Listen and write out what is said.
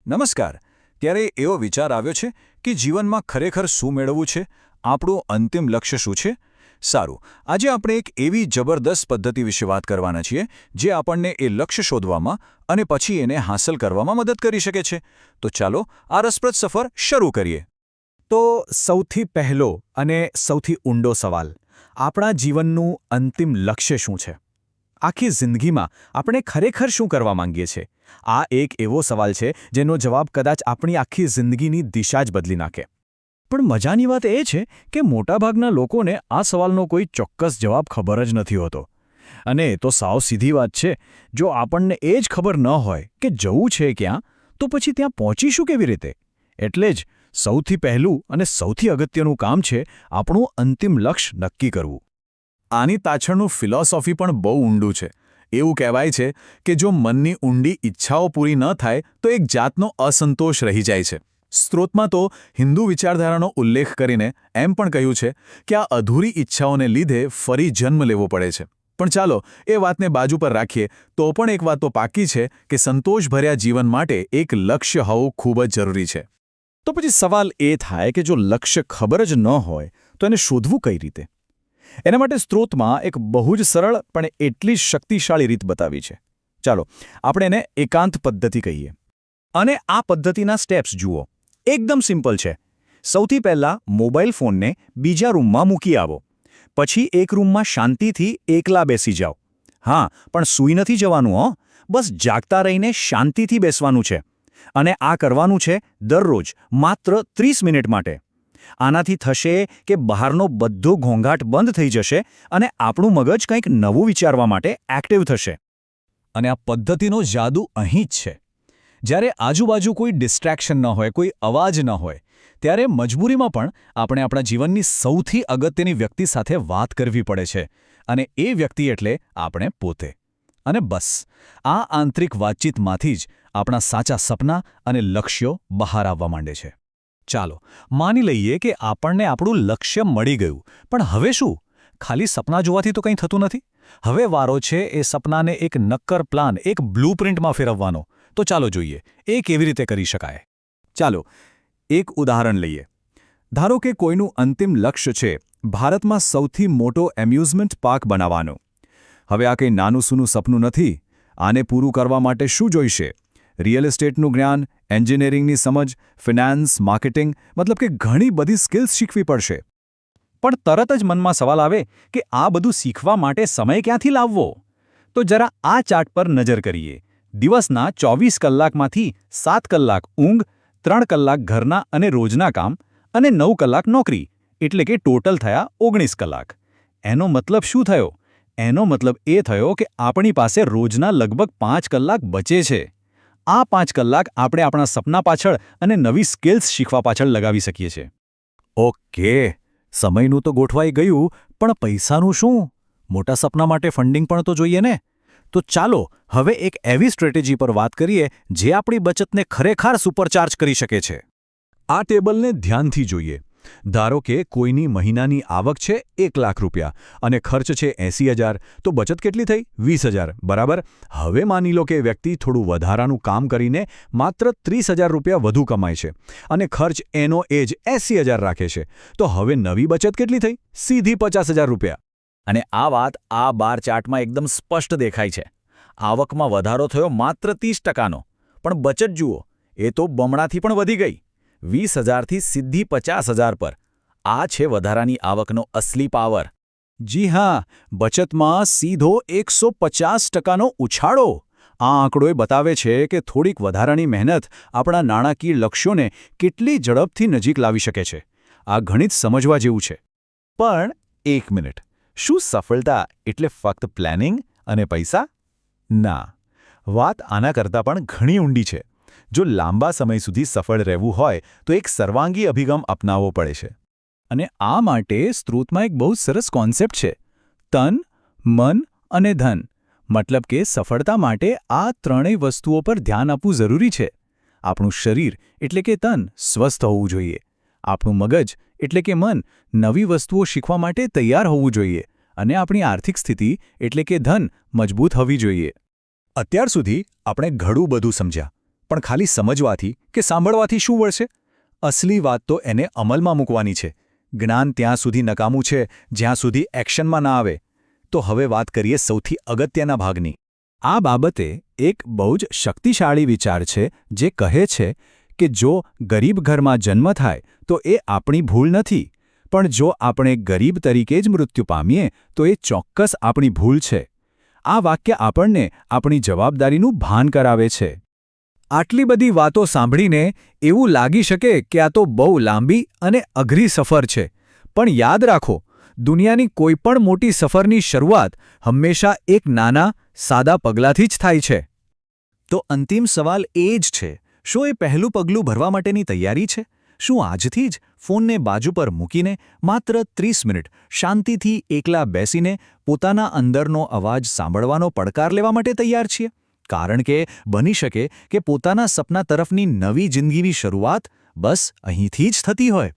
નમસ્કાર. ત્યારે એવો વિચાર આવ્યો છે કે જીવનમાં ખરેખર શું મેળવવું છે, આપણું અંતિમ લક્ષ્ય શું છે? સારું, આજે આપણે એક એવી જબરદસ્ત પદ્ધતિ વિશે વાત કરવાના છીએ જે આપણને એ લક્ષ્ય શોધવામાં અને પછી એને હાંસલ કરવામાં મદદ કરી શકે છે. તો ચાલો આ રસપ્રદ સફર શરૂ કરીએ. તો સૌથી પહેલો અને સૌથી ઊંડો સવાલ, આપણા જીવનનું અંતિમ લક્ષ્ય શું છે? આખી જિંદગીમાં આપણે ખરેખર શું કરવા માંગીએ છીએ? આ એક એવો સવાલ છે જેનો જવાબ કદાચ આપણી આખી જિંદગીની દિશા જ બદલી નાખે. પણ મજાની વાત એ છે કે મોટાભાગના લોકોને આ સવાલનો કોઈ ચોક્કસ જવાબ ખબર જ નથી હોતો. અને તો સાવ સીધી વાત છે, જો આપણને એ જ ખબર ન હોય કે જવું છે ક્યાં, તો પછી ત્યાં પહોંચીશું કેવી રીતે? એટલે જ સૌથી પહેલું અને સૌથી અગત્યનું કામ છે આપણું અંતિમ લક્ષ્ય નક્કી કરવું. આની પાછળનું ફિલોસોફી પણ બહુ ઊંડું છે. એવું કહેવાય છે કે જો મનની ઊંડી ઈચ્છાઓ પૂરી ન થાય તો એક જાતનો અસંતોષ રહી જાય છે. સ્ત્રોતમાં તો હિન્દુ વિચારધારાનો ઉલ્લેખ કરીને એમ પણ કહ્યું છે કે આ અધૂરી ઈચ્છાઓને લીધે ફરી જન્મ લેવો પડે છે. પણ ચાલો એ વાતને બાજુ પર રાખીએ તો પણ એક વાત તો પાકી છે કે સંતોષભર્યા જીવન માટે એક લક્ષ્ય હોવું ખૂબ જ જરૂરી છે. તો પછી સવાલ એ થાય કે જો લક્ષ્ય ખબર જ ન હોય તો એને શોધવું કઈ રીતે? એના માટે સ્ત્રોતમાં એક બહુ જ સરળ પણ એટલી જ શક્તિશાળી રીત બતાવી છે. ચાલો આપણે એને એકાંત પદ્ધતિ કહીએ. અને આ પદ્ધતિના સ્ટેપ્સ જુઓ. એકદમ સિમ્પલ છે. સૌથી પહેલાં મોબાઈલ ફોનને બીજા રૂમમાં મૂકી આવો. પછી એક રૂમમાં શાંતિથી એકલા બેસી જાઓ. હા, પણ સૂઈ નથી જવાનું હો, બસ જાગતા રહીને શાંતિથી બેસવાનું છે. અને આ કરવાનું છે દરરોજ માત્ર 30 મિનિટ માટે. આનાથી થશે કે બહારનો બધો ઘોંઘાટ બંધ થઈ જશે અને આપણું મગજ કંઈક નવું વિચારવા માટે એક્ટિવ થશે. અને આ પદ્ધતિનો જાદુ અહીં જ છે. જ્યારે આજુબાજુ કોઈ ડિસ્ટ્રેક્શન ન હોય, કોઈ અવાજ ન હોય, ત્યારે મજબૂરીમાં પણ આપણે આપણા જીવનની સૌથી અગત્યની વ્યક્તિ સાથે વાત કરવી પડે છે. અને એ વ્યક્તિ એટલે આપણે પોતે. અને બસ આ આંતરિક વાતચીતમાંથી જ આપણા સાચા સપના અને લક્ષ્યો બહાર આવવા માંડે છે. ચાલો માની લઈએ કે આપણને આપણું લક્ષ્ય મળી ગયું, પણ હવે શું? ખાલી સપના જોવાથી તો કંઈ થતું નથી. હવે વારો છે એ સપનાને એક નક્કર પ્લાન, એક બ્લૂપ્રિન્ટમાં ફેરવવાનો. તો ચાલો જોઈએ એ કેવી રીતે કરી શકાય. ચાલો એક ઉદાહરણ લઈએ. ધારો કે કોઈનું અંતિમ લક્ષ્ય છે ભારતમાં સૌથી મોટો એમ્યુઝમેન્ટ પાર્ક બનાવવાનો. હવે આ કંઈ નાનું સૂનું સપનું નથી. આને પૂરું કરવા માટે શું જોઈશે? રિયલ એસ્ટેટનું જ્ઞાન, એન્જિનિયરિંગની સમજ, ફિનાન્સ, માર્કેટિંગ, મતલબ કે ઘણી બધી સ્કિલ્સ શીખવી પડશે. પણ તરત જ મનમાં સવાલ આવે કે આ બધું શીખવા માટે સમય ક્યાંથી લાવવો? તો જરા આ ચાર્ટ પર નજર કરીએ. દિવસના 24 કલાકમાંથી 7 કલાક ઊંઘ, 3 કલાક ઘરના અને રોજના કામ અને 9 કલાક નોકરી, એટલે કે ટોટલ થયા 19 કલાક. એનો મતલબ શું થયો? એનો મતલબ એ થયો કે આપણી પાસે રોજના લગભગ 5 કલાક બચે છે. આ 5 કલાક આપણે આપણા સપના પાછળ અને નવી સ્કિલ્સ શીખવા પાછળ લગાવી શકીએ છીએ. ઓકે, સમયનું તો ગોઠવાઈ ગયું, પણ પૈસાનું શું? મોટા સપના માટે ફંડિંગ પણ તો જોઈએ ને? તો ચાલો હવે એક એવી સ્ટ્રેટેજી પર વાત કરીએ જે આપણી બચતને ખરેખર સુપરચાર્જ કરી શકે છે. આ ટેબલને ધ્યાનથી જોઈએ. ધારો કે કોઈની મહિનાની આવક છે 1 લાખ રૂપિયા અને ખર્ચ છે 80,000, તો બચત કેટલી થઈ? 20,000, બરાબર. હવે માની લો કે વ્યક્તિ થોડું વધારાનું કામ કરીને માત્ર 30,000 રૂપિયા વધુ કમાય છે અને ખર્ચ એનો એ જ 80,000 રાખે છે. તો હવે નવી બચત કેટલી થઈ? સીધી 50,000 રૂપિયા. અને આ વાત આ બાર ચાર્ટમાં એકદમ સ્પષ્ટ દેખાય છે. આવકમાં વધારો થયો માત્ર 30%નો, પણ બચત જુઓ, એ તો બમણાથી પણ વધી ગઈ. 20,000થી સીધી 50,000 પર. આ છે વધારાની આવકનો અસલી પાવર. જી હા, બચતમાં સીધો 150%નો ઉછાળો. આ આંકડો એ બતાવે છે કે થોડીક વધારાની મહેનત આપણા નાણાકીય લક્ષ્યોને કેટલી ઝડપથી નજીક લાવી શકે છે. આ ઘણી જ સમજવા જેવું છે. પણ એક મિનિટ, શું સફળતા એટલે ફક્ત પ્લાનિંગ અને પૈસા? ના, વાત આના કરતાં પણ ઘણી ઊંડી છે. જો લાંબા સમય સુધી સફળ રહેવું હોય તો એક સર્વાંગી અભિગમ અપનાવવો પડે છે. અને આ માટે સ્ત્રોતમાં એક બહુ સરસ કોન્સેપ્ટ છે: તન, મન અને ધન. મતલબ કે સફળતા માટે આ ત્રણેય વસ્તુઓ પર ધ્યાન આપવું જરૂરી છે. આપણું શરીર એટલે કે તન સ્વસ્થ હોવું જોઈએ. આપણું મગજ એટલે કે મન નવી વસ્તુઓ શીખવા માટે તૈયાર હોવું જોઈએ. અને આપણી આર્થિક સ્થિતિ એટલે કે ધન મજબૂત હોવી જોઈએ. અત્યાર સુધી આપણે ઘણું બધું સમજ્યા, પણ ખાલી સમજવાથી કે સાંભળવાથી શું વળશે? અસલી વાત તો એને અમલમાં મૂકવાની છે. જ્ઞાન ત્યાં સુધી નકામું છે જ્યાં સુધી એક્શનમાં ના આવે. તો હવે વાત કરીએ સૌથી અગત્યના ભાગની. આ બાબતે એક બહુ જ શક્તિશાળી વિચાર છે જે કહે છે કે જો ગરીબ ઘરમાં જન્મ થાય તો એ આપણી ભૂલ નથી, પણ જો આપણે ગરીબ તરીકે જ મૃત્યુ પામીએ તો એ ચોક્કસ આપણી ભૂલ છે. આ વાક્ય આપણને આપણી જવાબદારીનું ભાન કરાવે છે. આટલી બધી વાતો સાંભળીને એવું લાગી શકે કે આ તો બહુ લાંબી અને અઘરી સફર છે, પણ યાદ રાખો, દુનિયાની કોઈપણ મોટી સફરની શરૂઆત હંમેશા એક નાના, સાદા પગલાંથી જ થાય છે. તો અંતિમ સવાલ એ જ છે, શું એ પહેલું પગલું ભરવા માટેની તૈયારી છે? શું આજથી જ ફોનને બાજુ પર મૂકીને માત્ર 30 મિનિટ શાંતિથી એકલા બેસીને પોતાના અંદરનો અવાજ સાંભળવાનો પડકાર લેવા માટે તૈયાર છીએ? કારણ કે બની શકે કે પોતાના સપના તરફની નવી જિંદગીની શરૂઆત બસ અહીંથી જ થતી હોય.